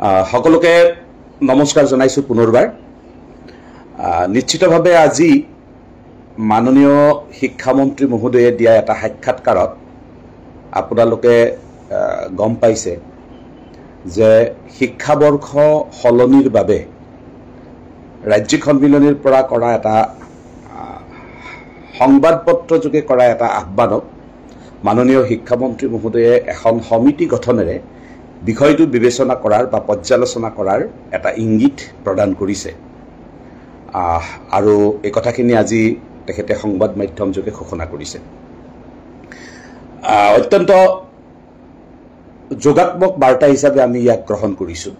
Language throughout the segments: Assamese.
সকলোকে নমস্কাৰ জনাইছোঁ পুনৰবাৰ। নিশ্চিতভাৱে আজি মাননীয় শিক্ষামন্ত্ৰী মহোদয়ে দিয়া এটা সাক্ষাৎকাৰত আপোনালোকে গম পাইছে যে শিক্ষাবৰ্ষ সলনিৰ বাবে ৰাজ্যিক সন্মিলনীৰ পৰা কৰা এটা সংবাদপত্ৰযোগে কৰা এটা আহ্বানক মাননীয় শিক্ষামন্ত্ৰী মহোদয়ে এখন সমিতি গঠনেৰে বিষয়টো বিবেচনা কৰাৰ বা পৰ্যালোচনা কৰাৰ এটা ইংগিত প্ৰদান কৰিছে আৰু এই কথাখিনি আজি তেখেতে সংবাদ মাধ্যমযোগে ঘোষণা কৰিছে। অত্যন্ত যোগাত্মক বাৰ্তা হিচাপে আমি ইয়াক গ্ৰহণ কৰিছোঁ।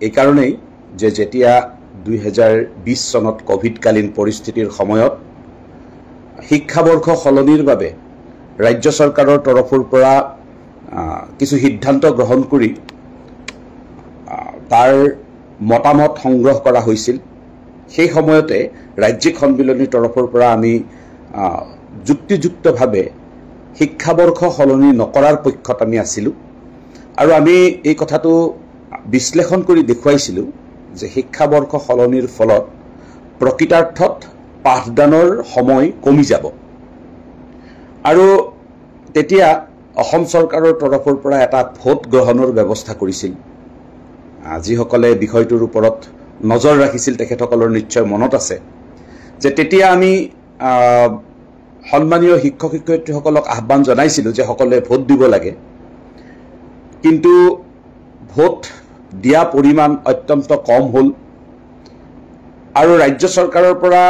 এই কাৰণেই যে যেতিয়া 2020 চনত কোভিডকালীন পৰিস্থিতিৰ সময়ত শিক্ষাবৰ্ষ সলনিৰ বাবে ৰাজ্য চৰকাৰৰ তৰফৰ পৰা কিছু সিদ্ধান্ত গ্ৰহণ কৰি তাৰ মতামত সংগ্ৰহ কৰা হৈছিল। সেই সময়তে ৰাজ্যিক সন্মিলনীৰ তৰফৰ পৰা আমি যুক্তিযুক্তভাৱে শিক্ষাবৰ্ষ সলনি নকৰাৰ পক্ষত আমি আছিলোঁ আৰু আমি এই কথাটো বিশ্লেষণ কৰি দেখুৱাইছিলোঁ যে শিক্ষাবৰ্ষ সলনিৰ ফলত প্ৰকৃতাৰ্থত পাঠদানৰ সময় কমি যাব আৰু তেতিয়া অসম চৰকাৰৰ তৰফৰ পৰা এটা ভোট গ্ৰহণৰ ব্যৱস্থা কৰিছিল। যিসকলে বিষয়টোৰ ওপৰত নজৰ ৰাখিছিল তেখেতসকলৰ নিশ্চয় মনত আছে যে তেতিয়া আমি সন্মানীয় শিক্ষক শিক্ষয়িত্ৰীসকলক আহ্বান জনাইছিলোঁ যে সকলোৱে ভোট দিব লাগে, কিন্তু ভোট দিয়া পৰিমাণ অত্যন্ত কম হ'ল আৰু ৰাজ্য চৰকাৰৰ পৰা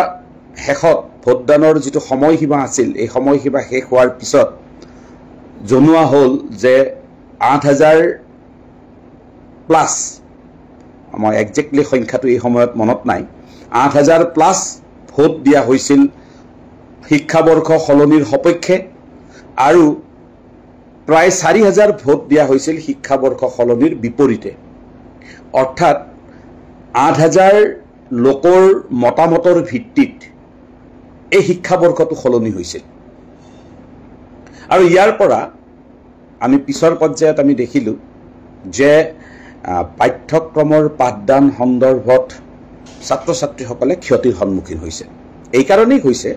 শেষত ভোটদানৰ যিটো সময়সীমা আছিল এই সময়সীমা শেষ হোৱাৰ পিছত জনোৱা হ'ল যে 8,000 প্লাছ, মই একজেক্টলি সংখ্যাটো এই সময়ত মনত নাই, 8,000 প্লাছ ভোট দিয়া হৈছিল শিক্ষাবৰ্ষ সলনিৰ সপক্ষে আৰু প্ৰায় 4,000 ভোট দিয়া হৈছিল শিক্ষাবৰ্ষ সলনিৰ বিপৰীতে। অৰ্থাৎ 8,000 লোকৰ মতামতৰ ভিত্তিত এই শিক্ষাবৰ্ষটো সলনি হৈছিল আৰু ইয়াৰ পৰা আমি পিছৰ পৰ্যায়ত আমি দেখিলোঁ যে পাঠ্যক্ৰমৰ পাঠদান সন্দৰ্ভত ছাত্ৰ ছাত্ৰীসকলে ক্ষতিৰ সন্মুখীন হৈছে। এই কাৰণেই হৈছে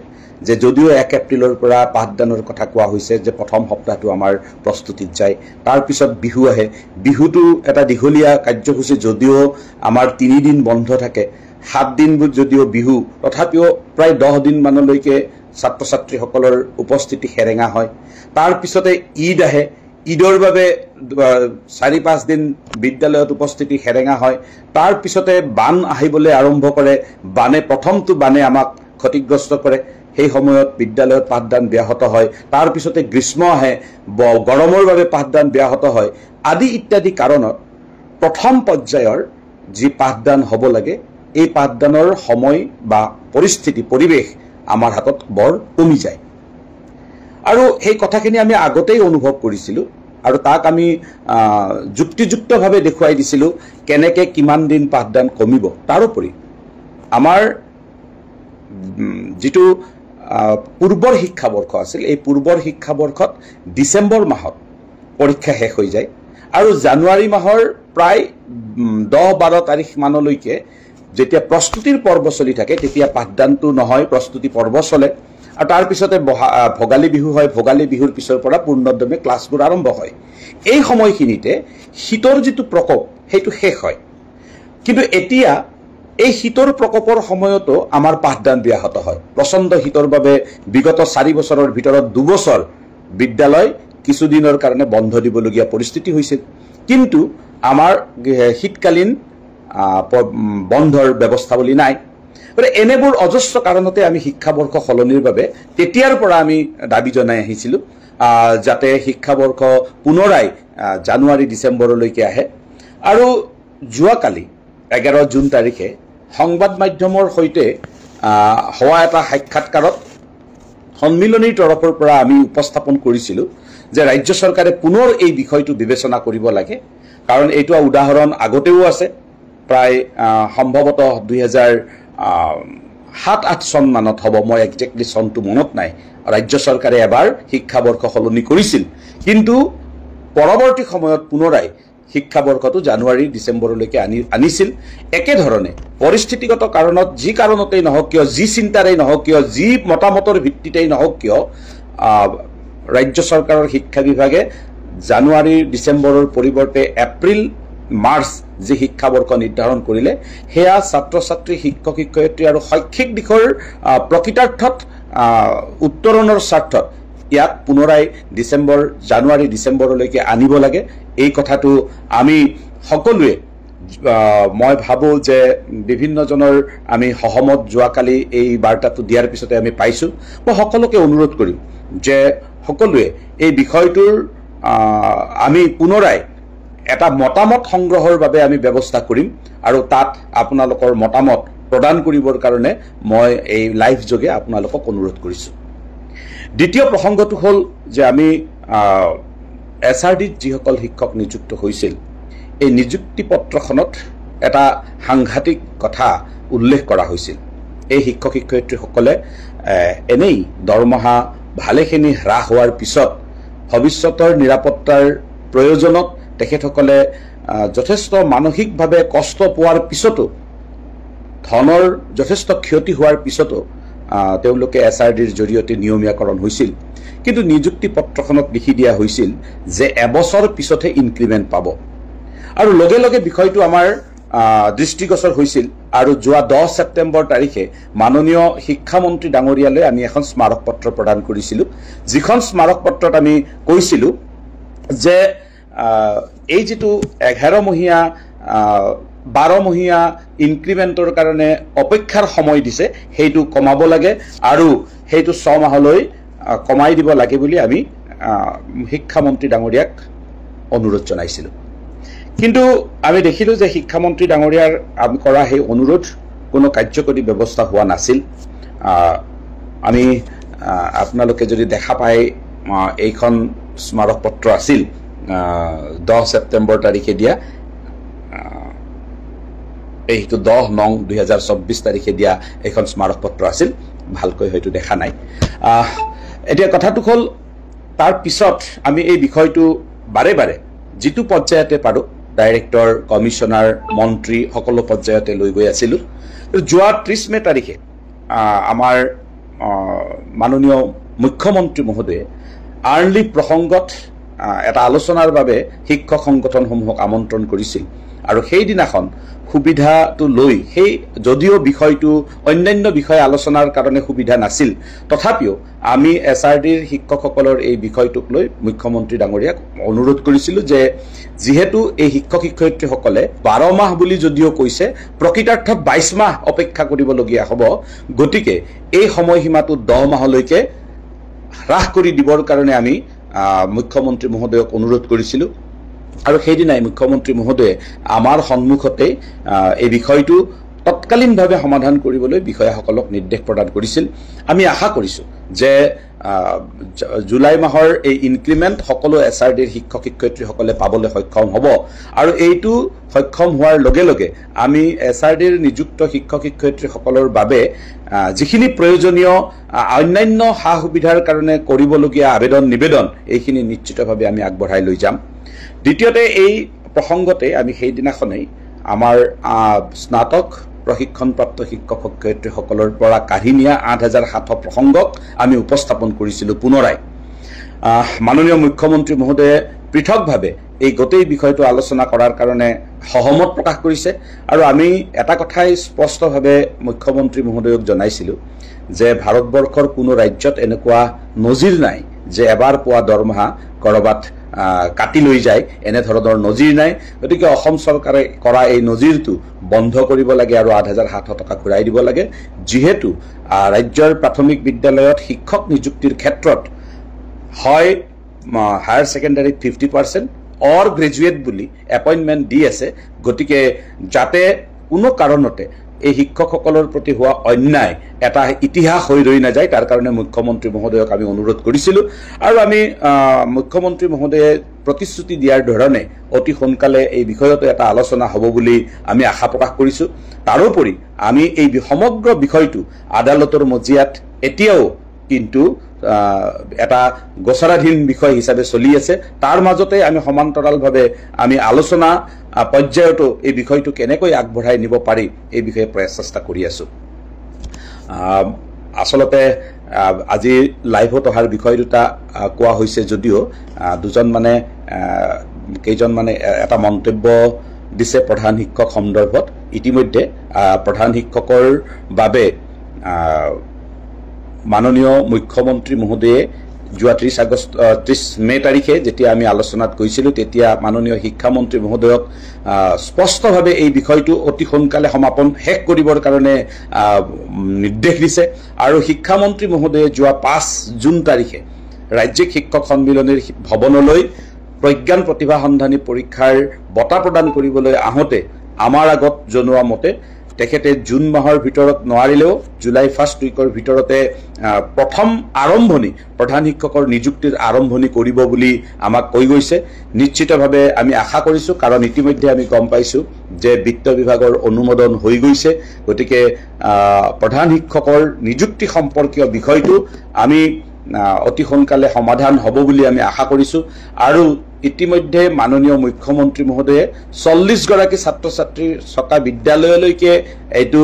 যে যদিও 1 এপ্ৰিলৰ পৰা পাঠদানৰ কথা কোৱা হৈছে যে প্ৰথম সপ্তাহটো আমাৰ প্ৰস্তুতিত যায়, তাৰপিছত বিহু আহে, বিহুটো এটা দীঘলীয়া কাৰ্যসূচী, যদিও আমাৰ 3 দিন বন্ধ থাকে, 7 দিন যদিও বিহু, তথাপিও প্ৰায় 10 দিনমানলৈকে ছাত্ৰ ছাত্ৰীসকলৰ উপস্থিতি সেৰেঙা হয়। তাৰপিছতে ঈদ আহে, ঈদৰ বাবে 4-5 দিন বিদ্যালয়ত উপস্থিতি সেৰেঙা হয়। তাৰপিছতে বান আহিবলৈ আৰম্ভ কৰে, প্ৰথমটো বানে আমাক ক্ষতিগ্ৰস্ত কৰে, সেই সময়ত বিদ্যালয়ত পাঠদান ব্যাহত হয়। তাৰপিছতে গ্ৰীষ্ম আহে, গৰমৰ বাবে পাঠদান ব্যাহত হয়, আদি ইত্যাদি কাৰণত প্ৰথম পৰ্যায়ৰ যি পাঠদান হ'ব লাগে এই পাঠদানৰ সময় বা পৰিৱেশ আমাৰ হাতত বৰ কমি যায় আৰু সেই কথাখিনি আমি আগতেই অনুভৱ কৰিছিলোঁ আৰু তাক আমি যুক্তিযুক্তভাৱে দেখুৱাই দিছিলোঁ কেনেকৈ কিমান দিন পাঠদান কমিব। তাৰোপৰি আমাৰ যিটো পূৰ্বৰ শিক্ষাবৰ্ষ আছিল এই পূৰ্বৰ শিক্ষাবৰ্ষত ডিচেম্বৰ মাহত পৰীক্ষা শেষ হৈ যায় আৰু জানুৱাৰী মাহৰ প্ৰায় 10-12 তাৰিখ মানলৈকে যেতিয়া প্ৰস্তুতিৰ পৰ্ব চলি থাকে তেতিয়া পাঠদানটো নহয়, প্ৰস্তুতি পৰ্ব চলে আৰু তাৰপিছতে ভোগালী বিহু হয়, ভোগালী বিহুৰ পিছৰ পৰা পূৰ্ণোদ্যমে ক্লাছবোৰ আৰম্ভ হয়। এই সময়খিনিতে শীতৰ যিটো প্ৰকোপ সেইটো শেষ হয়, কিন্তু এতিয়া এই শীতৰ প্ৰকোপৰ সময়তো আমাৰ পাঠদান ব্যাহত হয়। প্ৰচণ্ড শীতৰ বাবে বিগত 4 বছৰৰ ভিতৰত 2 বছৰ বিদ্যালয় কিছুদিনৰ কাৰণে বন্ধ দিবলগীয়া পৰিস্থিতি হৈছিল, কিন্তু আমাৰ শীতকালীন বন্ধৰ ব্যৱস্থাৱলী নাই। এনেবোৰ অজস্ৰ কাৰণতে আমি শিক্ষাবৰ্ষ সলনিৰ বাবে তেতিয়াৰ পৰা আমি দাবী জনাই আহিছিলোঁ যাতে শিক্ষাবৰ্ষ পুনৰাই জানুৱাৰী ডিচেম্বৰলৈকে আহে আৰু যোৱাকালি 11 জুন তাৰিখে সংবাদ মাধ্যমৰ সৈতে হোৱা এটা সাক্ষাৎকাৰত সন্মিলনীৰ তৰফৰ পৰা আমি উপস্থাপন কৰিছিলোঁ যে ৰাজ্য চৰকাৰে পুনৰ এই বিষয়টো বিবেচনা কৰিব লাগে, কাৰণ এইটো উদাহৰণ আগতেও আছে। প্ৰায় সম্ভৱতঃ 2007-08 চন মানত হ'ব, মই একজেক্টলি চনটো মনত নাই, ৰাজ্য চৰকাৰে এবাৰ শিক্ষাবৰ্ষ সলনি কৰিছিল, কিন্তু পৰৱৰ্তী সময়ত পুনৰাই শিক্ষাবৰ্ষটো জানুৱাৰী ডিচেম্বৰলৈকে আনিছিল একেধৰণে পৰিস্থিতিগত কাৰণত যি কাৰণতেই নহওক কিয় যি চিন্তাৰেই নহওক কিয় যি মতামতৰ ভিত্তিতেই নহওক কিয় ৰাজ্য চৰকাৰৰ শিক্ষা বিভাগে জানুৱাৰী ডিচেম্বৰৰ পৰিৱৰ্তে এপ্ৰিল মাৰ্চ যি শিক্ষাবৰ্ষ নিৰ্ধাৰণ কৰিলে সেয়া ছাত্ৰ ছাত্ৰী শিক্ষক শিক্ষয়িত্ৰী আৰু শৈক্ষিক দিশৰ প্ৰকৃতাৰ্থত উত্তৰণৰ স্বাৰ্থত ইয়াক পুনৰাই জানুৱাৰী ডিচেম্বৰলৈকে আনিব লাগে এই কথাটো আমি সকলোৱে মই ভাবোঁ যে বিভিন্নজনৰ আমি সহমত যোৱাকালি এই বাৰ্তাটো দিয়াৰ পিছতে আমি পাইছোঁ মই সকলোকে অনুৰোধ কৰিম যে সকলোৱে এই বিষয়টোৰ আমি পুনৰাই এটা মতামত সংগ্ৰহৰ বাবে আমি ব্যৱস্থা কৰিম আৰু তাত আপোনালোকৰ মতামত প্ৰদান কৰিবৰ কাৰণে মই এই লাইভ যোগে আপোনালোকক অনুৰোধ কৰিছোঁ দ্বিতীয় প্ৰসংগটো হ'ল যে আমি SRDত যিসকল শিক্ষক নিযুক্ত হৈছিল এই নিযুক্তি পত্ৰখনত এটা সাংঘাতিক কথা উল্লেখ কৰা হৈছিল এই শিক্ষক শিক্ষয়িত্ৰীসকলে এনেই দৰমহা ভালেখিনি হ্ৰাস হোৱাৰ পিছত ভৱিষ্যতৰ নিৰাপত্তাৰ প্ৰয়োজনত তেখেতসকলে যথেষ্ট মানসিকভাৱে কষ্ট পোৱাৰ পিছতো ধনৰ যথেষ্ট ক্ষতি হোৱাৰ পিছতো তেওঁলোকে SRDৰ জৰিয়তে নিয়মীয়াকৰণ হৈছিল কিন্তু নিযুক্তি পত্ৰখনত লিখি দিয়া হৈছিল যে এবছৰ পিছতহে ইনক্ৰিমেণ্ট পাব আৰু লগে লগে বিষয়টো আমাৰ দৃষ্টিগোচৰ হৈছিল আৰু যোৱা 10 ছেপ্টেম্বৰ তাৰিখে মাননীয় শিক্ষামন্ত্ৰী ডাঙৰীয়ালৈ আমি এখন স্মাৰক পত্ৰ প্ৰদান কৰিছিলোঁ যিখন স্মাৰক পত্ৰত আমি কৈছিলোঁ যে এই যেটো 11 মহীয়া 12 মহীয়া ইনক্ৰিমেন্টৰ কাৰণে অপেক্ষাৰ সময় দিছে সেইটো কমাব লাগে আৰু সেইটো 6 মাহলৈ কমাই দিব লাগে বুলি আমি শিক্ষামন্ত্ৰী ডাঙৰীয়াক অনুৰোধ জনাইছিলোঁ কিন্তু আমি দেখিলোঁ যে শিক্ষামন্ত্ৰী ডাঙৰীয়াৰ আমি কৰা সেই অনুৰোধ কোনো কাৰ্যকৰী ব্যৱস্থা হোৱা নাছিল আমি আপোনালোকে যদি দেখা পায় এইখন স্মাৰক পত্ৰ আছিল 10 ছেপ্টেম্বৰ তাৰিখে দিয়া এইটো 10/9/2024 তাৰিখে দিয়া এখন স্মাৰক পত্ৰ আছিল ভালকৈ হয়তো দেখা নাই এতিয়া কথাটো হ'ল তাৰ পিছত আমি এই বিষয়টো বাৰে বাৰে যিটো পৰ্যায়তে পাৰো ডাইৰেক্টৰ কমিশনাৰ মন্ত্ৰী সকলো পৰ্যায়তে লৈ গৈ আছিলোঁ যোৱা 30 মে তাৰিখে আমাৰ মাননীয় মুখ্যমন্ত্ৰী মহোদয়ে আৰ্লি প্ৰসংগত এটা আলোচনাৰ বাবে শিক্ষক সংগঠনসমূহক আমন্ত্ৰণ কৰিছিল আৰু সেই দিনাখন সুবিধাটো লৈ সেই যদিও বিষয়টো অন্যান্য বিষয় আলোচনাৰ কাৰণে সুবিধা নাছিল তথাপিও আমি SRDৰ শিক্ষকসকলৰ এই বিষয়টোক লৈ মুখ্যমন্ত্ৰী ডাঙৰীয়াক অনুৰোধ কৰিছিলোঁ যে যেহেতু এই শিক্ষক শিক্ষয়িত্ৰীসকলে 12 মাহ বুলি যদিও কৈছে প্ৰকৃতাৰ্থত 22 মাহ অপেক্ষা কৰিবলগীয়া হ'ব গতিকে এই সময়সীমাটো 10 মাহলৈকে হ্ৰাস কৰি দিবৰ কাৰণে আমি মুখ্যমন্ত্ৰী মহোদয়ক অনুৰোধ কৰিছিলোঁ আৰু সেইদিনাই মুখ্যমন্ত্ৰী মহোদয়ে আমাৰ সন্মুখতে এই বিষয়টো তৎকালীনভাৱে সমাধান কৰিবলৈ বিষয়াসকলক নিৰ্দেশ প্ৰদান কৰিছিল আমি আশা কৰিছোঁ যে জুলাই মাহৰ এই ইনক্ৰিমেন্ট সকলো SRDৰ শিক্ষক শিক্ষয়িত্ৰীসকলে পাবলৈ সক্ষম হ'ব আৰু এইটো সক্ষম হোৱাৰ লগে লগে আমি SRDৰ নিযুক্ত শিক্ষক শিক্ষয়িত্ৰীসকলৰ বাবে যিখিনি প্ৰয়োজনীয় অন্যান্য সা সুবিধাৰ কাৰণে কৰিবলগীয়া আবেদন নিবেদন এইখিনি নিশ্চিতভাৱে আমি আগবঢ়াই লৈ যাম দ্বিতীয়তে এই প্ৰসংগতে আমি সেইদিনাখনেই আমাৰ স্নাতক প্ৰশিক্ষণপ্ৰাপ্ত শিক্ষক শিক্ষয়িত্ৰীসকলৰ পৰা কাঢ়ি নিয়া 8700 প্ৰসংগক আমি উপস্থাপন কৰিছিলোঁ পুনৰাই মাননীয় মুখ্যমন্ত্ৰী মহোদয়ে পৃথকভাৱে এই গোটেই বিষয়টো আলোচনা কৰাৰ কাৰণে সহমত প্ৰকাশ কৰিছে আৰু আমি এটা কথাই স্পষ্টভাৱে মুখ্যমন্ত্ৰী মহোদয়ক জনাইছিলোঁ যে ভাৰতবৰ্ষৰ কোনো ৰাজ্যত এনেকুৱা নজিৰ নাই যে এবাৰ পোৱা দৰমহা কৰবাত কাটি লৈ যায় এনে ধৰণৰ নজিৰ নাই গতিকে অসম চৰকাৰে কৰা এই নজিৰটো বন্ধ কৰিব লাগে আৰু 8700 টকা ঘূৰাই দিব লাগে যেহেতু ৰাজ্যৰ প্ৰাথমিক বিদ্যালয়ত শিক্ষক নিযুক্তিৰ ক্ষেত্ৰত হয় হায়াৰ সেকেন্ডাৰীত 50% অৰ গ্ৰেজুৱেট বুলি এপইন্টমেন্ট দি আছে গতিকে যাতে কোনো কাৰণতে এই শিক্ষকসকলৰ প্ৰতি হোৱা অন্যায় এটা ইতিহাস হৈ ৰৈ নাযায় তাৰ কাৰণে মুখ্যমন্ত্ৰী মহোদয়ক আমি অনুৰোধ কৰিছিলোঁ আৰু আমি মুখ্যমন্ত্ৰী মহোদয়ে প্ৰতিশ্ৰুতি দিয়াৰ ধৰণে অতি সোনকালে এই বিষয়টো এটা আলোচনা হ'ব বুলি আমি আশা প্ৰকাশ কৰিছোঁ তাৰোপৰি আমি এই সমগ্ৰ বিষয়টো আদালতৰ মজিয়াত এতিয়াও কিন্তু এটা গোচৰাধীন বিষয় হিচাপে চলি আছে তাৰ মাজতে আমি সমান্তৰালভাৱে আমি আলোচনা পৰ্যায়তো এই বিষয়টো কেনেকৈ আগবঢ়াই নিব পাৰি এই বিষয়ে প্ৰচেষ্টা কৰি আছো আসলতে আজি লাইভত অহাৰ বিষয় দুটা কোৱা হৈছে যদিও দুজন মানে কেইজন মানে এটা মন্তব্য দিছে প্ৰধান শিক্ষক সন্দৰ্ভত ইতিমধ্যে প্ৰধান শিক্ষকৰ বাবে মাননীয় মুখ্যমন্ত্ৰী মহোদয়ে যোৱা 30 মে তাৰিখে যেতিয়া আমি আলোচনাত গৈছিলোঁ তেতিয়া মাননীয় শিক্ষামন্ত্ৰী মহোদয়ক স্পষ্টভাৱে এই বিষয়টো অতি সোনকালে সমাপন শেষ কৰিবৰ কাৰণে নিৰ্দেশ দিছে আৰু শিক্ষামন্ত্ৰী মহোদয়ে যোৱা 5 জুন তাৰিখে ৰাজ্যিক শিক্ষক সন্মিলনীৰ ভৱনলৈ প্ৰজ্ঞান প্ৰতিভা সন্ধানী পৰীক্ষাৰ বঁটা প্ৰদান কৰিবলৈ আহোঁতে আমাৰ আগত জনোৱা মতে তেখেতে জুন মাহৰ ভিতৰত নোৱাৰিলেও জুলাই ফাৰ্ষ্ট উইকৰ ভিতৰতে প্ৰথম আৰম্ভণি প্ৰধান শিক্ষকৰ নিযুক্তিৰ আৰম্ভণি কৰিব বুলি আমাক কৈ গৈছে নিশ্চিতভাৱে আমি আশা কৰিছো কাৰণ ইতিমধ্যে আমি গম পাইছো যে বিত্ত বিভাগৰ অনুমোদন হৈ গৈছে গতিকে প্ৰধান শিক্ষকৰ নিযুক্তি সম্পৰ্কীয় বিষয়টো আমি অতি সোনকালে সমাধান হ'ব বুলি আমি আশা কৰিছো আৰু ইতিমধ্যে মাননীয় মুখ্যমন্ত্ৰী মহোদয়ে 40 গৰাকী ছাত্ৰ ছাত্ৰীৰ থকা বিদ্যালয়লৈকে এইটো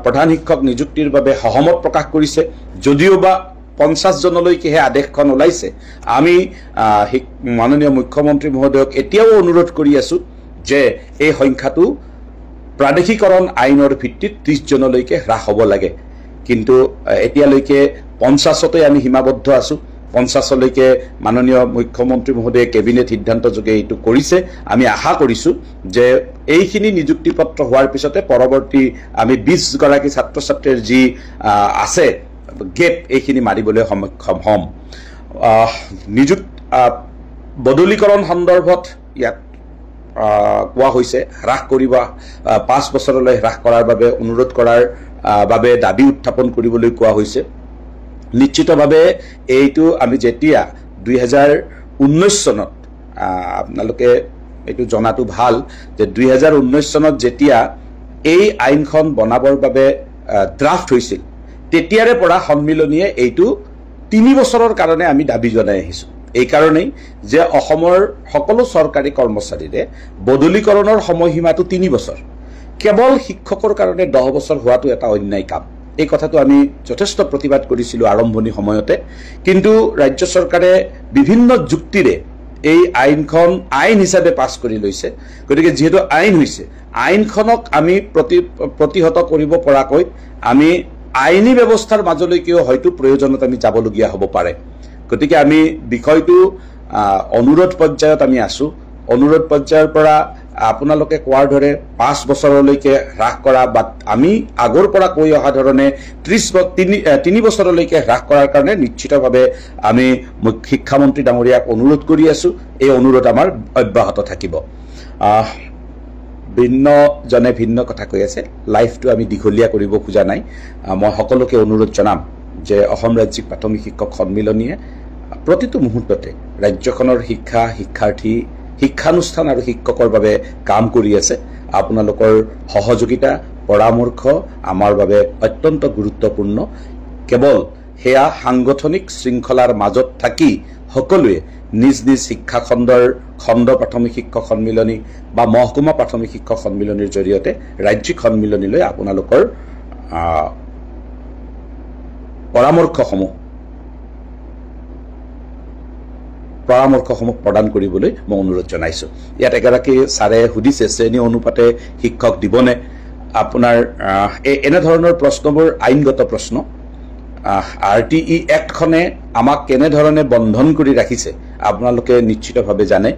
প্ৰধান শিক্ষক নিযুক্তিৰ বাবে সহমত প্ৰকাশ কৰিছে যদিও বা 50 জনলৈকেহে আদেশখন ওলাইছে আমি মাননীয় মুখ্যমন্ত্ৰী মহোদয়ক এতিয়াও অনুৰোধ কৰি আছো যে এই সংখ্যাটো প্ৰাদেশিকৰণ আইনৰ ভিত্তিত 30 জনলৈকে হ্ৰাস হ'ব লাগে কিন্তু এতিয়ালৈকে 50তে আমি সীমাবদ্ধ আছো 50লৈকে মাননীয় মুখ্যমন্ত্ৰী মহোদয়ে কেবিনেট সিদ্ধান্ত যোগে এইটো কৰিছে আমি আশা কৰিছো যে এইখিনি নিযুক্তি পত্ৰ হোৱাৰ পিছতে পৰৱৰ্তী আমি 20 গৰাকী ছাত্ৰ ছাত্ৰীৰ যি আছে গেপ এইখিনি মাৰিবলৈ সক্ষম হ'ম বদলীকৰণ সন্দৰ্ভত ইয়াত কোৱা হৈছে হ্ৰাস কৰিব 5 বছৰলৈ হ্ৰাস কৰাৰ বাবে অনুৰোধ কৰাৰ বাবে দাবী উত্থাপন কৰিবলৈ কোৱা হৈছে নিশ্চিতভাৱে এইটো আমি যেতিয়া 2019 চনত আপোনালোকে এইটো জনাটো ভাল যে 2019 চনত যেতিয়া এই আইনখন বনাবৰ বাবে ড্ৰাফট হৈছিল তেতিয়াৰে পৰা সন্মিলনীয়ে এইটো 3 বছৰৰ কাৰণে আমি দাবী জনাই আহিছো এই কাৰণেই যে অসমৰ সকলো চৰকাৰী কৰ্মচাৰীৰে বদলীকৰণৰ সময়সীমাটো 3 বছৰ কেৱল শিক্ষকৰ কাৰণে 10 বছৰ হোৱাটো এটা অন্যায় কাম এই কথাটো আমি যথেষ্ট প্ৰতিবাদ কৰিছিলো আৰম্ভণি সময়তে কিন্তু ৰাজ্য চৰকাৰে বিভিন্ন যুক্তিৰে এই আইনখন আইন হিচাপে পাছ কৰি লৈছে গতিকে যেহেতু আইন হৈছে আইনখনক আমি প্ৰতিহত কৰিব পৰাকৈ আমি আইনী ব্যৱস্থাৰ মাজলৈকেও হয়তো প্ৰয়োজনত আমি যাবলগীয়া হ'ব পাৰে গতিকে আমি বিষয়টো অনুৰোধ পৰ্যায়ত আমি আছো অনুৰোধ পৰ্যায়ৰ পৰা আপোনালোকে কোৱাৰ দৰে 5 বছৰলৈকে হ্ৰাস কৰা বা আমি আগৰ পৰা কৈ অহা ধৰণে 3 বছৰলৈকে হ্ৰাস কৰাৰ কাৰণে নিশ্চিতভাৱে আমি শিক্ষামন্ত্ৰী ডাঙৰীয়াক অনুৰোধ কৰি আছো এই অনুৰোধ আমাৰ অব্যাহত থাকিব ভিন্নজনে ভিন্ন কথা কৈ আছে লাইভটো আমি দীঘলীয়া কৰিব খোজা নাই মই সকলোকে অনুৰোধ জনাম যে অসম ৰাজ্যিক প্ৰাথমিক শিক্ষক সন্মিলনীয়ে প্ৰতিটো মুহূৰ্ততে ৰাজ্যখনৰ শিক্ষাৰ্থী শিক্ষানুষ্ঠান আৰু শিক্ষকৰ বাবে কাম কৰি আছে আপোনালোকৰ সহযোগিতা পৰামৰ্শ আমাৰ বাবে অত্যন্ত গুৰুত্বপূৰ্ণ কেৱল হেয়া সাংগঠনিক শৃংখলাৰ মাজত থাকি সকলোৱে নিজ নিজ শিক্ষা খণ্ডৰ খণ্ড প্ৰাথমিক শিক্ষক সন্মিলনী বা মহকুমা প্ৰাথমিক শিক্ষক সন্মিলনীৰ জৰিয়তে ৰাজ্যিক সন্মিলনীলৈ আপোনালোকৰ পৰামৰ্শসমূহ প্ৰদান কৰিবলৈ মই অনুৰোধ জনাইছো ইয়াত এগৰাকী ছাৰে সুধিছে শ্ৰেণী অনুপাতে শিক্ষক দিবনে আপোনাৰ এনে ধৰণৰ প্ৰশ্নবোৰ আইনগত প্ৰশ্ন RTE এক্টখনে আমাক কেনে ধৰণে বন্ধন কৰি ৰাখিছে আপোনালোকে নিশ্চিতভাৱে জানে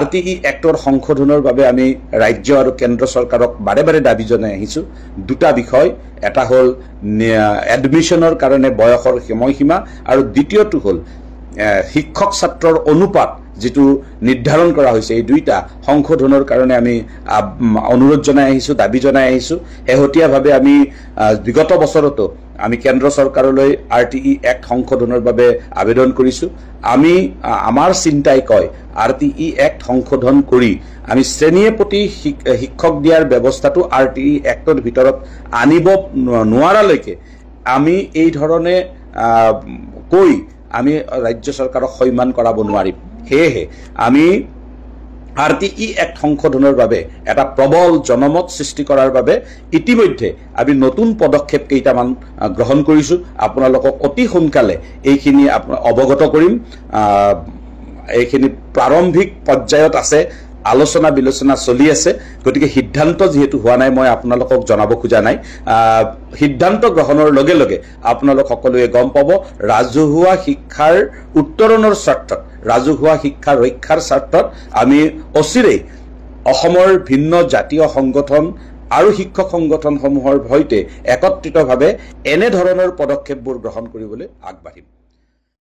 RTE এক্টৰ সংশোধনৰ বাবে আমি ৰাজ্য আৰু কেন্দ্ৰ চৰকাৰক বাৰে বাৰে দাবী জনাই আহিছো দুটা বিষয় এটা হ'ল এডমিশনৰ কাৰণে বয়সৰ সময়সীমা আৰু দ্বিতীয়টো হ'ল শিক্ষক ছাত্ৰৰ অনুপাত যেটো নিৰ্ধাৰণ কৰা হৈছে এই দুইটা সংশোধনৰ কাৰণে আমি অনুৰোধ জনাই আহিছো দাবী জনাই আহিছো এহতিয়াভাৱে আমি বিগত বছৰতো আমি কেন্দ্ৰ চৰকাৰলৈ RTE এক্ট সংশোধনৰ বাবে আবেদন কৰিছো আমি আমাৰ চিন্তাই কয় RTE এক্ট সংশোধন কৰি আমি শ্ৰেণীয়ে প্ৰতি শিক্ষক দিয়াৰ ব্যৱস্থাটো RTE এক্টৰ ভিতৰত আনিব নোৱাৰালৈকে আমি এই ধৰণে কৈ আমি ৰাজ্য চৰকাৰক সন্মান কৰাব নোৱাৰিম। সেয়েহে আমি RTE Act সংশোধনৰ বাবে এটা প্ৰবল জনমত সৃষ্টি কৰাৰ বাবে ইতিমধ্যে আমি নতুন পদক্ষেপ কেইটামান গ্ৰহণ কৰিছোঁ। আপোনালোকক অতি সোনকালে এইখিনি অৱগত কৰিম। এইখিনি প্ৰাৰম্ভিক পৰ্যায়ত আছে, আলোচনা বিলোচনা চলি আছে, গতিকে সিদ্ধান্ত যিহেতু হোৱা নাই মই আপোনালোকক জনাব খোজা নাই। সিদ্ধান্ত গ্ৰহণৰ লগে লগে আপোনালোক সকলোৱে গম পাব। ৰাজহুৱা শিক্ষাৰ উত্তৰণৰ স্বাৰ্থত, ৰাজহুৱা শিক্ষা ৰক্ষাৰ স্বাৰ্থত আমি অচিৰেই অসমৰ ভিন্ন জাতীয় সংগঠন আৰু শিক্ষক সংগঠনসমূহৰ সৈতে একত্ৰিতভাৱে এনেধৰণৰ পদক্ষেপবোৰ গ্ৰহণ কৰিবলৈ আগবাঢ়িম।